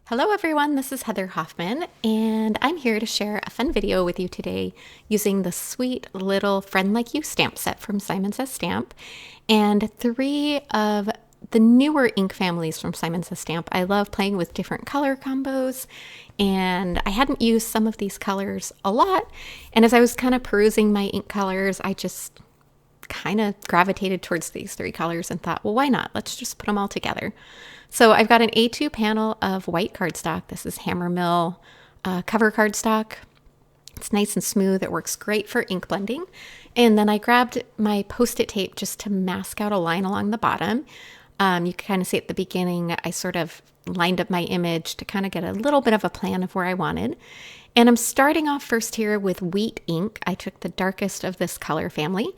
Hello everyone, this is Heather Hoffman, and I'm here to share a fun video with you today using the sweet little Friend Like You stamp set from Simon Says Stamp and 3 of the newer ink families from Simon Says Stamp. I love playing with different color combos, and I hadn't used some of these colors a lot, and as I was kind of perusing my ink colors, I just kind of gravitated towards these 3 colors and thought, well, why not? Let's just put them all together. So I've got an A2 panel of white cardstock. This is Hammermill cover cardstock. It's nice and smooth. It works great for ink blending. And then I grabbed my Post-it tape just to mask out a line along the bottom. You can kind of see at the beginning, I sort of lined up my image to kind of get a little bit of a plan of where I wanted. And I'm starting off first here with wheat ink. I took the darkest of this color family,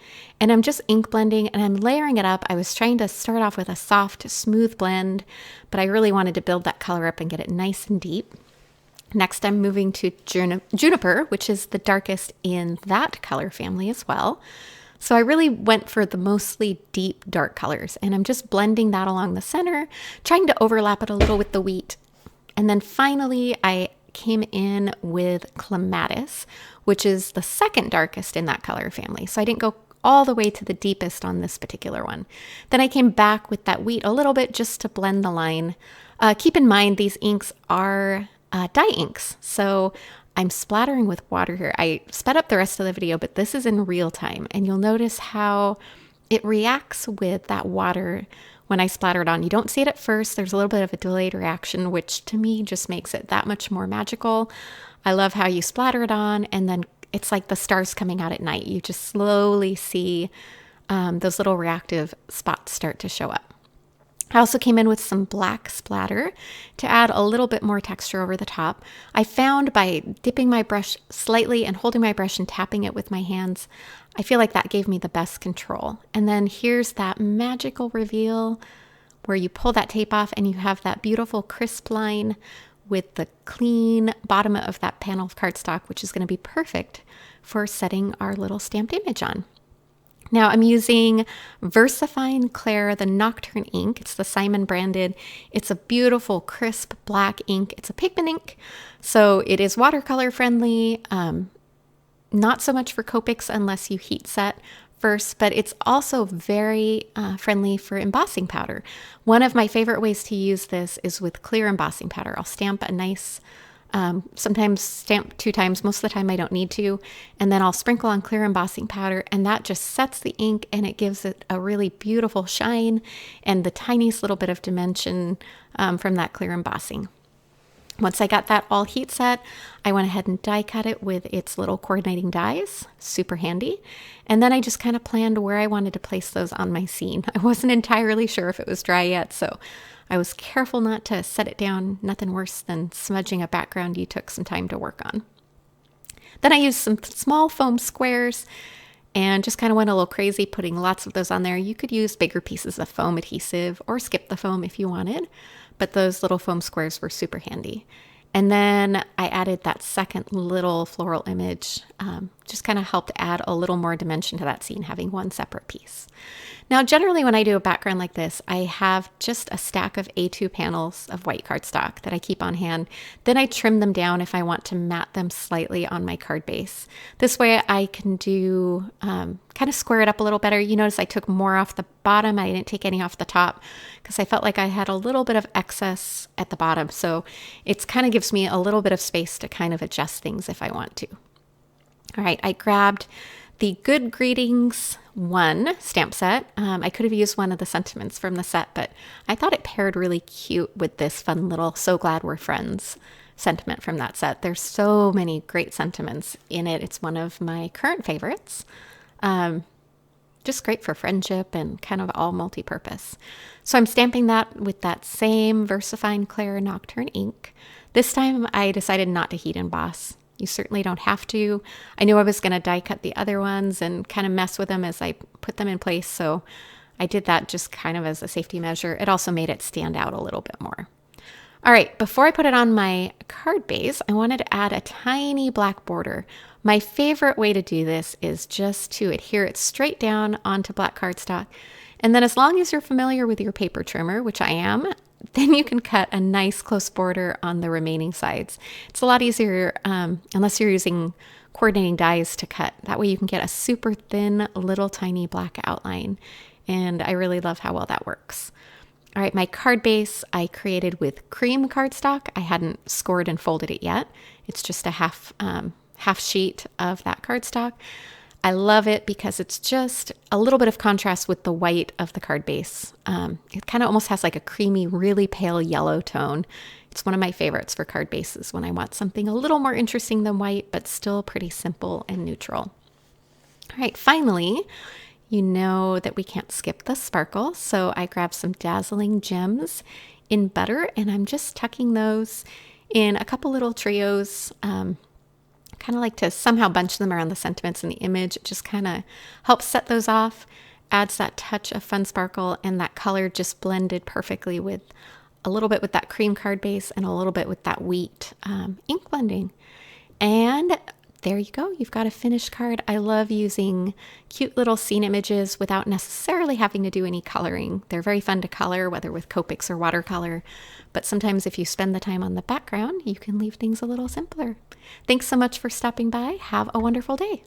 and I'm just ink blending and I'm layering it up. I was trying to start off with a soft, smooth blend, but I really wanted to build that color up and get it nice and deep. Next, I'm moving to Juniper, which is the darkest in that color family as well. So I really went for the mostly deep, dark colors, and I'm just blending that along the center, trying to overlap it a little with the wheat. And then finally, I came in with Clematis, which is the second darkest in that color family. So I didn't go all the way to the deepest on this particular one. Then I came back with that wheat a little bit just to blend the line. Keep in mind, these inks are dye inks. So I'm splattering with water here. I sped up the rest of the video, but this is in real time. And you'll notice how it reacts with that water when I splatter it on. You don't see it at first. There's a little bit of a delayed reaction, which to me just makes it that much more magical. I love how you splatter it on, and then it's like the stars coming out at night. You just slowly see those little reactive spots start to show up. I also came in with some black splatter to add a little bit more texture over the top. I found by dipping my brush slightly and holding my brush and tapping it with my hands, I feel like that gave me the best control. And then here's that magical reveal where you pull that tape off and you have that beautiful crisp line with the clean bottom of that panel of cardstock, which is going to be perfect for setting our little stamped image on. Now I'm using VersaFine Clair, the Nocturne ink. It's the Simon branded. It's a beautiful, crisp black ink. It's a pigment ink, so it is watercolor friendly. Not so much for Copics unless you heat set first, but it's also very friendly for embossing powder. One of my favorite ways to use this is with clear embossing powder. I'll stamp a nice sometimes stamp 2 times. Most of the time I don't need to. And then I'll sprinkle on clear embossing powder, and that just sets the ink and it gives it a really beautiful shine and the tiniest little bit of dimension from that clear embossing. Once I got that all heat set, I went ahead and die cut it with its little coordinating dies, super handy. And then I just kind of planned where I wanted to place those on my scene. I wasn't entirely sure if it was dry yet, so I was careful not to set it down. Nothing worse than smudging a background you took some time to work on. Then I used some small foam squares and just kind of went a little crazy putting lots of those on there. You could use bigger pieces of foam adhesive or skip the foam if you wanted, but those little foam squares were super handy. And then I added that second little floral image, just kind of helped add a little more dimension to that scene, having one separate piece. Now, generally when I do a background like this, I have just a stack of A2 panels of white cardstock that I keep on hand. Then I trim them down if I want to mat them slightly on my card base. This way I can do, kind of square it up a little better. You notice I took more off the bottom. I didn't take any off the top because I felt like I had a little bit of excess at the bottom. So it's kind of gives me a little bit of space to kind of adjust things if I want to. All right, I grabbed the Good Greetings 1 stamp set. I could have used one of the sentiments from the set, but I thought it paired really cute with this fun little So Glad We're Friends sentiment from that set. There's so many great sentiments in it. It's one of my current favorites. Just great for friendship and kind of all multi-purpose. So I'm stamping that with that same VersaFine Clair Nocturne ink. This time I decided not to heat emboss. You certainly don't have to. I knew I was going to die cut the other ones and kind of mess with them as I put them in place, so I did that just kind of as a safety measure. It also made it stand out a little bit more. All right, before I put it on my card base, I wanted to add a tiny black border. My favorite way to do this is just to adhere it straight down onto black cardstock And then as long as you're familiar with your paper trimmer, which I am, then you can cut a nice close border on the remaining sides. It's a lot easier unless you're using coordinating dies to cut. That way you can get a super thin, little tiny black outline. And I really love how well that works. All right, my card base I created with cream cardstock. I hadn't scored and folded it yet. It's just a half sheet of that cardstock. I love it because it's just a little bit of contrast with the white of the card base. It kind of almost has like a creamy, really pale yellow tone. It's one of my favorites for card bases when I want something a little more interesting than white, but still pretty simple and neutral. All right, finally, you know that we can't skip the sparkle. So I grabbed some Dazzling gems in butter, and I'm just tucking those in a couple little trios. Kind of like to somehow bunch them around the sentiments in the image. It just kind of helps set those off, adds that touch of fun sparkle, and that color just blended perfectly with a little bit with that cream card base and a little bit with that wheat ink blending. And there you go. You've got a finished card. I love using cute little scene images without necessarily having to do any coloring. They're very fun to color, whether with Copics or watercolor. But sometimes if you spend the time on the background, you can leave things a little simpler. Thanks so much for stopping by. Have a wonderful day.